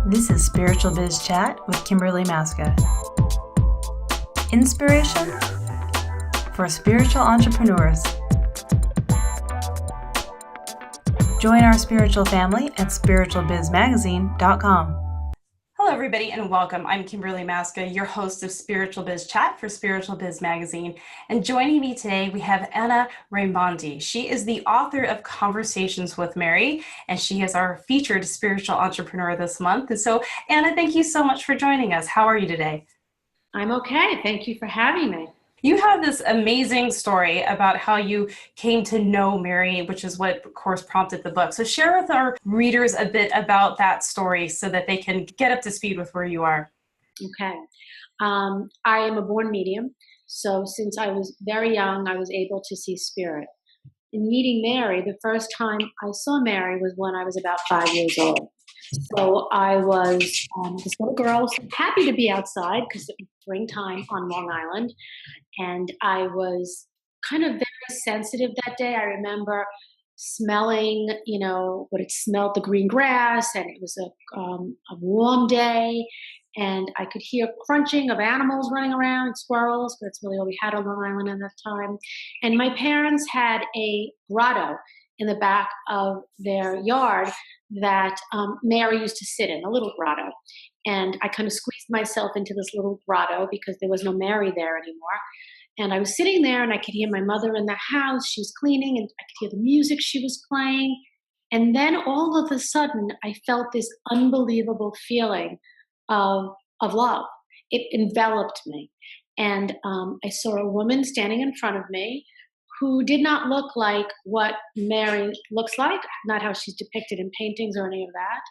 This is Spiritual Biz Chat with Kimberly Maska. Inspiration for spiritual entrepreneurs. Join our spiritual family at spiritualbizmagazine.com. Hello, everybody, and welcome. I'm Kimberly Maska, your host of Spiritual Biz Chat for Spiritual Biz Magazine. And joining me today, we have Anna Raimondi. She is the author of Conversations with Mary, and she is our featured spiritual entrepreneur this month. And so, Anna, thank you so much for joining us. How are you today? I'm okay. Thank you for having me. You have this amazing story about how you came to know Mary, which is what, of course, prompted the book. So share with our readers a bit about that story so that they can get up to speed with where you are. Okay. I am a born medium. So since I was very young, I was able to see spirit. In meeting Mary, the first time I saw Mary was when I was about 5 years old. So I was this little girl, so happy to be outside because it was springtime on Long Island. And I was kind of very sensitive that day. I remember smelling, what it smelled, the green grass, and it was a warm day. And I could hear crunching of animals running around, squirrels, because that's really all we had on Long Island at that time. And my parents had a grotto in the back of their yard that Mary used to sit in, a little grotto. And I kind of squeezed myself into this little grotto because there was no Mary there anymore. And I was sitting there and I could hear my mother in the house. She was cleaning and I could hear the music she was playing. And then all of a sudden, I felt this unbelievable feeling of love. It enveloped me. And I saw a woman standing in front of me who did not look like what Mary looks like, not how she's depicted in paintings or any of that.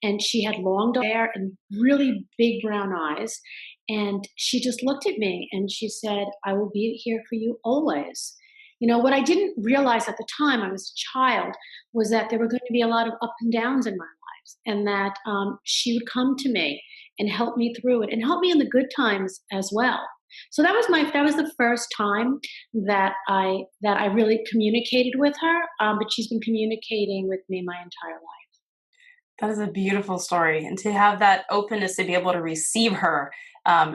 And she had long hair and really big brown eyes. And she just looked at me and she said, "I will be here for you always." What I didn't realize at the time, I was a child, was that there were going to be a lot of up and downs in my lives, and that she would come to me and help me through it and help me in the good times as well. So that was the first time that I really communicated with her, but she's been communicating with me my entire life. That is a beautiful story. And to have that openness to be able to receive her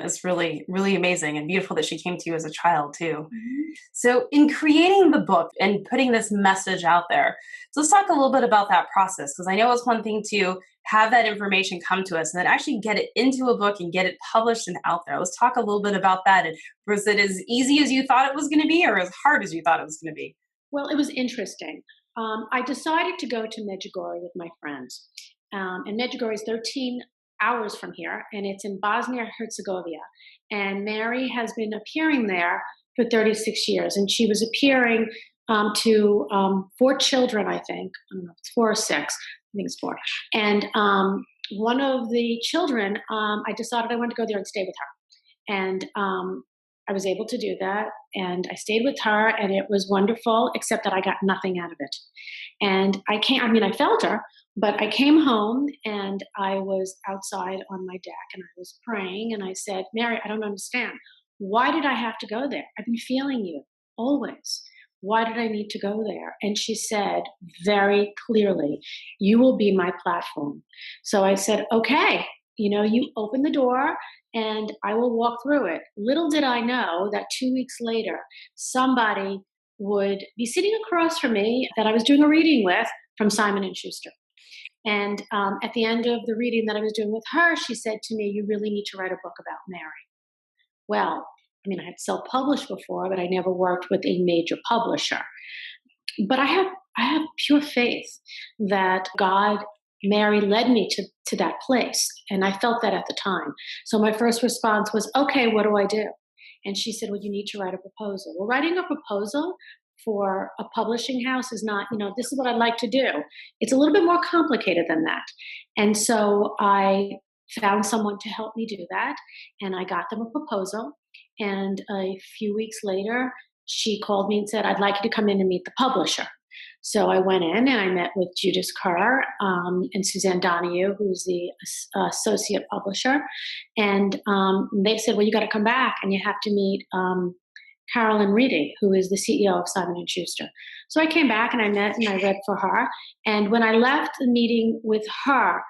is really, really amazing, and beautiful that she came to you as a child too. Mm-hmm. So in creating the book and putting this message out there, so let's talk a little bit about that process, because I know it's one thing to have that information come to us and then actually get it into a book and get it published and out there. Let's talk a little bit about that. And was it as easy as you thought it was going to be, or as hard as you thought it was going to be? Well, it was interesting. I decided to go to Medjugorje with my friends. And Medjugorje is 13 hours from here, and it's in Bosnia-Herzegovina. And Mary has been appearing there for 36 years, and she was appearing to 4 children, I think. I don't know if it's 4 or 6. I think it's 4. And one of the children, I decided I wanted to go there and stay with her. And I was able to do that, and I stayed with her, and it was wonderful, except that I got nothing out of it. And I felt her, but I came home and I was outside on my deck and I was praying and I said, "Mary, I don't understand. Why did I have to go there? I've been feeling you always. Why did I need to go there?" And she said very clearly, "You will be my platform." So I said, "Okay, you open the door and I will walk through it." Little did I know that 2 weeks later, somebody would be sitting across from me that I was doing a reading with from Simon & Schuster. And at the end of the reading that I was doing with her, she said to me, "You really need to write a book about Mary." Well, I had self-published before, but I never worked with a major publisher. But I have pure faith that Mary led me to that place. And I felt that at the time. So my first response was, "Okay, what do I do?" And she said, "Well, you need to write a proposal." Well, writing a proposal for a publishing house is not, this is what I'd like to do. It's a little bit more complicated than that. And so I found someone to help me do that. And I got them a proposal. And a few weeks later, she called me and said, "I'd like you to come in and meet the publisher." So I went in and I met with Judith Kerr and Suzanne Donahue, who's the associate publisher. And they said, "Well, you got to come back and you have to meet Carolyn Reedy, who is the CEO of Simon & Schuster. So I came back and I met and I read for her. And when I left the meeting with her,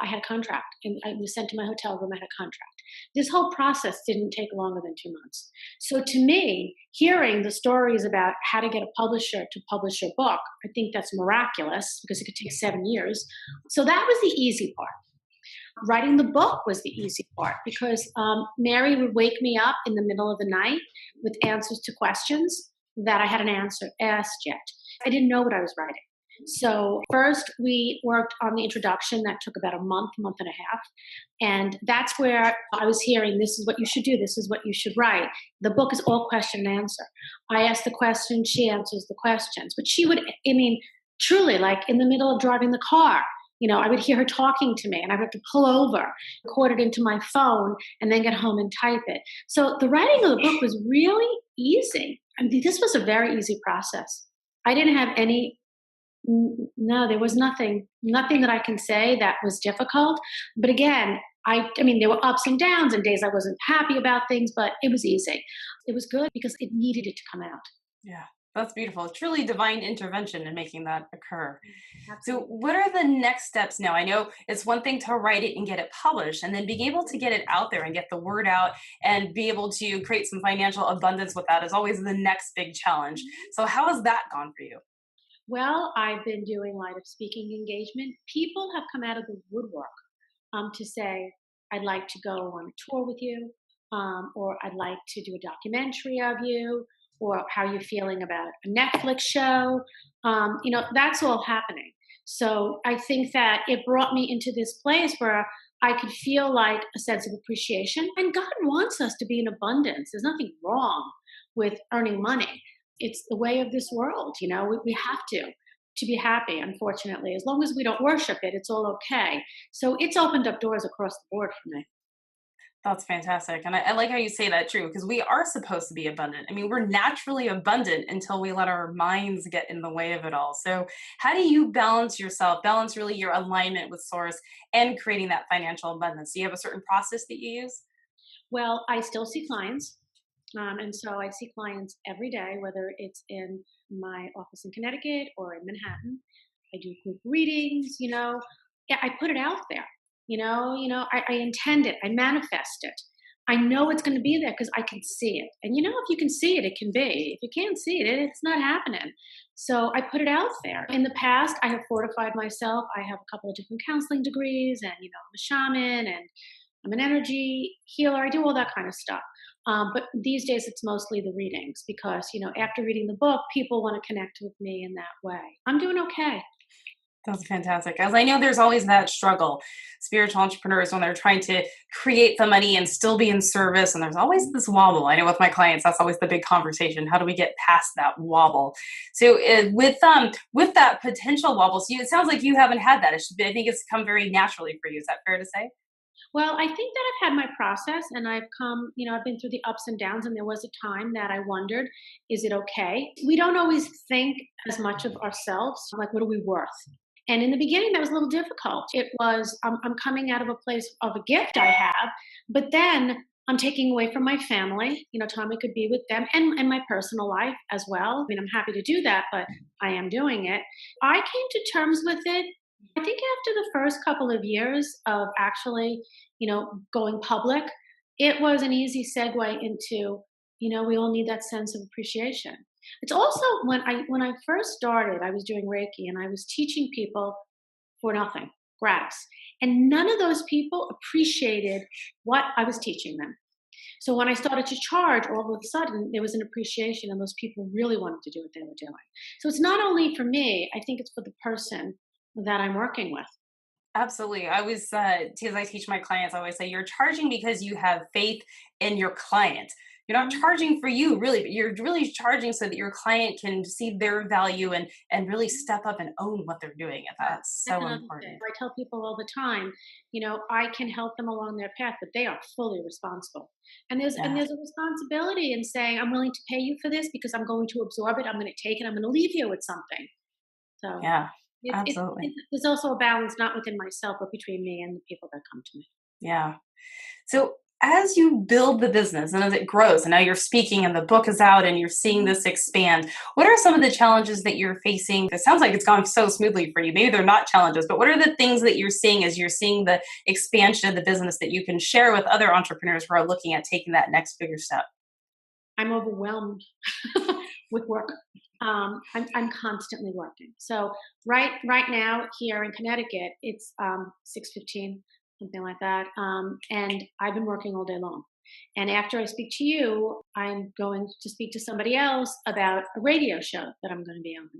I had a contract and I was sent to my hotel room. I had a contract. This whole process didn't take longer than 2 months. So to me, hearing the stories about how to get a publisher to publish your book, I think that's miraculous because it could take 7 years. So that was the easy part. Writing the book was the easy part because Mary would wake me up in the middle of the night with answers to questions that I hadn't asked yet. I didn't know what I was writing. So first we worked on the introduction that took about a month and a half. And that's where I was hearing, this is what you should do. This is what you should write. The book is all question and answer. I ask the question, she answers the questions. But she would, truly, like in the middle of driving the car, I would hear her talking to me and I would have to pull over, record it into my phone, and then get home and type it. So the writing of the book was really easy. This was a very easy process. I didn't have no, there was nothing that I can say that was difficult. But again, there were ups and downs and days I wasn't happy about things, but it was easy. It was good because it needed it to come out. Yeah, that's beautiful. Truly divine intervention in making that occur. Absolutely. So what are the next steps now? I know it's one thing to write it and get it published, and then being able to get it out there and get the word out and be able to create some financial abundance with that is always the next big challenge. So how has that gone for you? Well, I've been doing light of speaking engagement. People have come out of the woodwork to say, I'd like to go on a tour with you, or I'd like to do a documentary of you, or how you're feeling about a Netflix show. That's all happening. So I think that it brought me into this place where I could feel like a sense of appreciation. And God wants us to be in abundance. There's nothing wrong with earning money. It's the way of this world. We have to be happy, unfortunately. As long as we don't worship it, it's all okay. So it's opened up doors across the board for me. That's fantastic. And I like how you say that, true, because we are supposed to be abundant. We're naturally abundant until we let our minds get in the way of it all. So how do you balance yourself, balance really your alignment with source and creating that financial abundance? Do you have a certain process that you use? Well, I still see clients. And so I see clients every day, whether it's in my office in Connecticut or in Manhattan. I do group readings, Yeah, I put it out there. I intend it. I manifest it. I know it's going to be there because I can see it. And if you can see it, it can be. If you can't see it, it's not happening. So I put it out there. In the past, I have fortified myself. I have a couple of different counseling degrees, and I'm a shaman and I'm an energy healer. I do all that kind of stuff. But these days it's mostly the readings because, after reading the book, people want to connect with me in that way. I'm doing okay. That's fantastic. As I know, there's always that struggle. Spiritual entrepreneurs, when they're trying to create the money and still be in service, and there's always this wobble. I know with my clients, that's always the big conversation. How do we get past that wobble? So with that potential wobble, so it sounds like you haven't had that. I think it's come very naturally for you. Is that fair to say? Well, I think that I've had my process and I've I've been through the ups and downs, and there was a time that I wondered, is it okay? We don't always think as much of ourselves, like, what are we worth? And in the beginning, that was a little difficult. It was, I'm coming out of a place of a gift I have, but then I'm taking away from my family. Time I could be with them and my personal life as well. I'm happy to do that, but I am doing it. I came to terms with it, I think, after the first couple of years of actually, going public. It was an easy segue into, we all need that sense of appreciation. It's also when I first started, I was doing Reiki and I was teaching people for nothing, gratis. And none of those people appreciated what I was teaching them. So when I started to charge, all of a sudden there was an appreciation and those people really wanted to do what they were doing. So it's not only for me, I think it's for the person that I'm working with. Absolutely. I always, as I teach my clients, I always say you're charging because you have faith in your client. You're not charging for you really, but you're really charging so that your client can see their value and really step up and own what they're doing. And that's so important. I tell people all the time, I can help them along their path, but they are fully responsible. And there's Yeah. a responsibility in saying, I'm willing to pay you for this because I'm going to absorb it. I'm going to take it. I'm going to leave you with something. So Yeah, absolutely. there's also a balance, not within myself, but between me and the people that come to me. Yeah. So as you build the business and as it grows, and now you're speaking and the book is out and you're seeing this expand, what are some of the challenges that you're facing? It sounds like it's gone so smoothly for you. Maybe they're not challenges, but what are the things that you're seeing as you're seeing the expansion of the business that you can share with other entrepreneurs who are looking at taking that next bigger step? I'm overwhelmed with work. I'm constantly working. So right now here in Connecticut, it's 6:15, something like that, and I've been working all day long. And after I speak to you, I'm going to speak to somebody else about a radio show that I'm going to be on.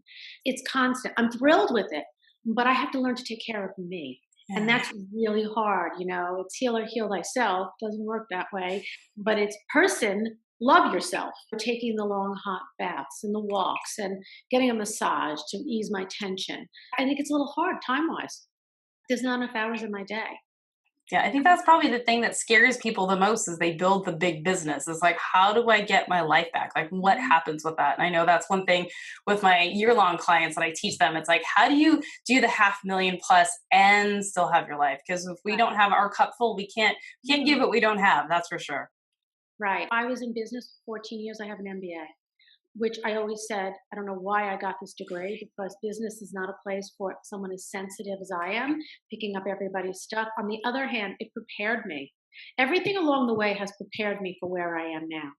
It's constant. I'm thrilled with it, but I have to learn to take care of me. And Yeah. that's really hard. It's heal or heal thyself. Doesn't work that way. But it's person, love yourself. Taking the long hot baths and the walks and getting a massage to ease my tension. I think it's a little hard time wise. There's not enough hours in my day. Yeah, I think that's probably the thing that scares people the most as they build the big business is like, how do I get my life back? Like, what happens with that? And I know that's one thing with my year-long clients that I teach them. It's like, how do you do the 500,000 plus and still have your life? Because if we don't have our cup full, we can't give what we don't have. That's for sure. Right. I was in business for 14 years. I have an MBA, which I always said, I don't know why I got this degree because business is not a place for someone as sensitive as I am, picking up everybody's stuff. On the other hand, it prepared me. Everything along the way has prepared me for where I am now.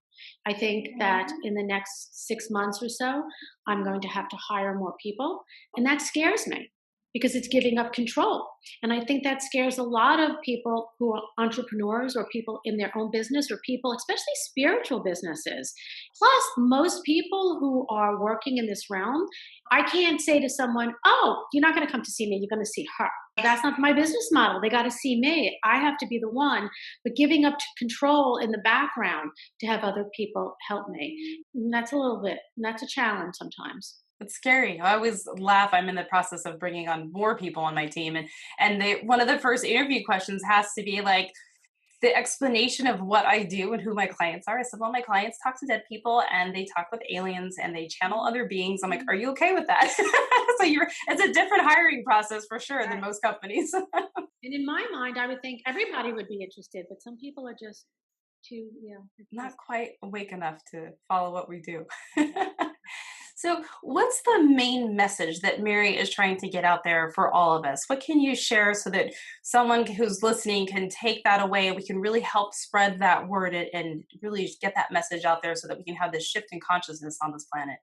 I think that in the next 6 months or so, I'm going to have to hire more people. And that scares me because it's giving up control. And I think that scares a lot of people who are entrepreneurs or people in their own business or people, especially spiritual businesses. Plus, most people who are working in this realm, I can't say to someone, oh, you're not going to come to see me, you're going to see her. That's not my business model. They got to see me. I have to be the one, but giving up control in the background to have other people help me. And that's a challenge sometimes. It's scary. I always laugh. I'm in the process of bringing on more people on my team, and one of the first interview questions has to be like the explanation of what I do and who my clients are. I said, well, my clients talk to dead people and they talk with aliens and they channel other beings. I'm like, are you okay with that? So it's a different hiring process for sure than most companies. And in my mind, I would think everybody would be interested, but some people are just too, Not quite awake enough to follow what we do. So, what's the main message that Mary is trying to get out there for all of us? What can you share so that someone who's listening can take that away and we can really help spread that word and really get that message out there so that we can have this shift in consciousness on this planet?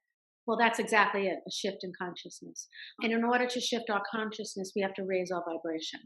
Well, that's exactly it, a shift in consciousness. And in order to shift our consciousness, we have to raise our vibration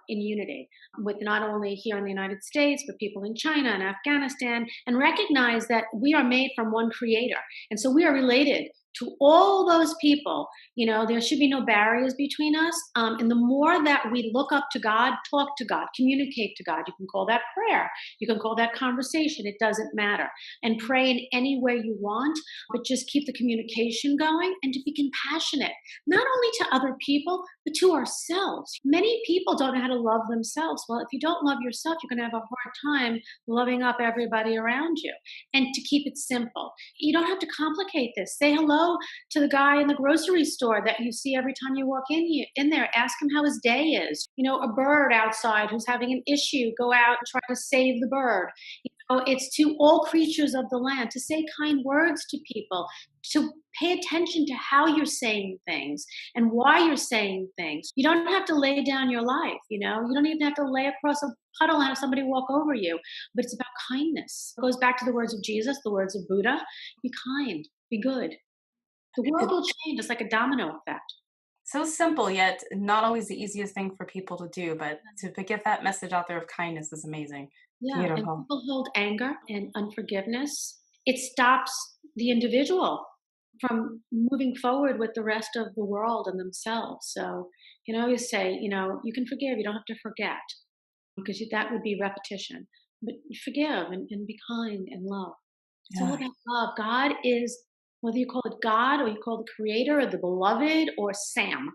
in unity with not only here in the United States, but people in China and Afghanistan, and recognize that we are made from one creator. And so we are related to all those people. There should be no barriers between us. And the more that we look up to God, talk to God, communicate to God, you can call that prayer, you can call that conversation, it doesn't matter. And pray in any way you want, but just keep the communication going and to be compassionate, not only to other people, but to ourselves. Many people don't know how to love themselves. Well, if you don't love yourself, you're going to have a hard time loving up everybody around you. And to keep it simple, you don't have to complicate this. Say hello to the guy in the grocery store that you see every time you walk in there. Ask him how his day is. A bird outside who's having an issue, go out and try to save the bird. It's to all creatures of the land to say kind words to people, to pay attention to how you're saying things and why you're saying things. You don't have to lay down your life, you don't even have to lay across a puddle and have somebody walk over you, but it's about kindness. It goes back to the words of Jesus, the words of Buddha. Be kind, be good. The world will change. It's like a domino effect. So simple, yet not always the easiest thing for people to do, but to get that message out there of kindness is amazing. Yeah, and Beautiful. people hold anger and unforgiveness. It stops the individual from moving forward with the rest of the world and themselves. So, you say, you can forgive, you don't have to forget, because that would be repetition. But forgive and be kind and love. It's all Yeah. about love. God is, whether you call it God or you call the creator or the beloved or Sam,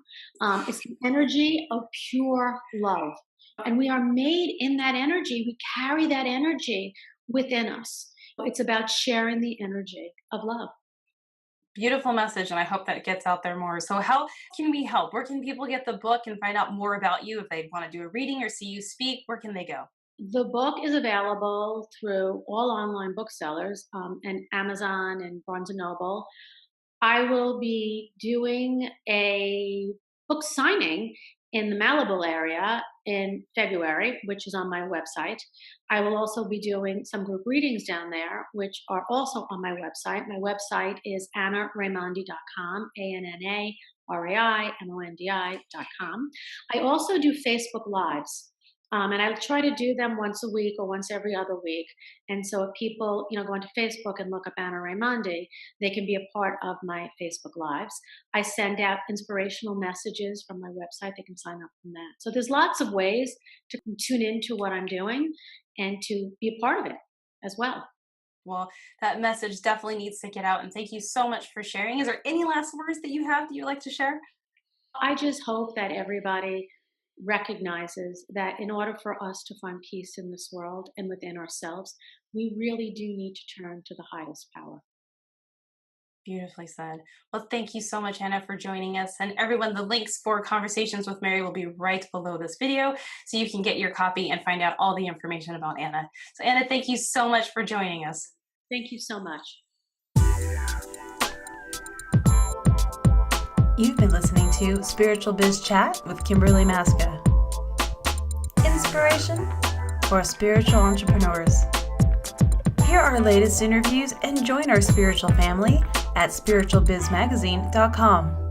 it's the energy of pure love. And we are made in that energy. We carry that energy within us. It's about sharing the energy of love. Beautiful message, and I hope that gets out there more. So how can we help? Where can people get the book and find out more about you if they want to do a reading or see you speak? Where can they go? The book is available through all online booksellers and Amazon and Barnes and Noble. I will be doing a book signing in the Malibu area in February, which is on my website. I will also be doing some group readings down there, which are also on my website. My website is AnnaRaimondi.com, ANNARAIMONDI.com. I also do Facebook Lives. And I try to do them once a week or once every other week. And so if people, go onto Facebook and look up Anna Raimondi, they can be a part of my Facebook Lives. I send out inspirational messages from my website. They can sign up from that. So there's lots of ways to tune into what I'm doing and to be a part of it as well. Well, that message definitely needs to get out. And thank you so much for sharing. Is there any last words that you have that you'd like to share? I just hope that everybody recognizes that in order for us to find peace in this world and within ourselves, we really do need to turn to the highest power. Beautifully said. Well, thank you so much, Anna, for joining us. And everyone, the links for Conversations with Mary will be right below this video, so you can get your copy and find out all the information about Anna. So Anna, thank you so much for joining us. Thank you so much. You've been listening to Spiritual Biz Chat with Kimberly Maska. Inspiration for spiritual entrepreneurs. Hear our latest interviews and join our spiritual family at spiritualbizmagazine.com.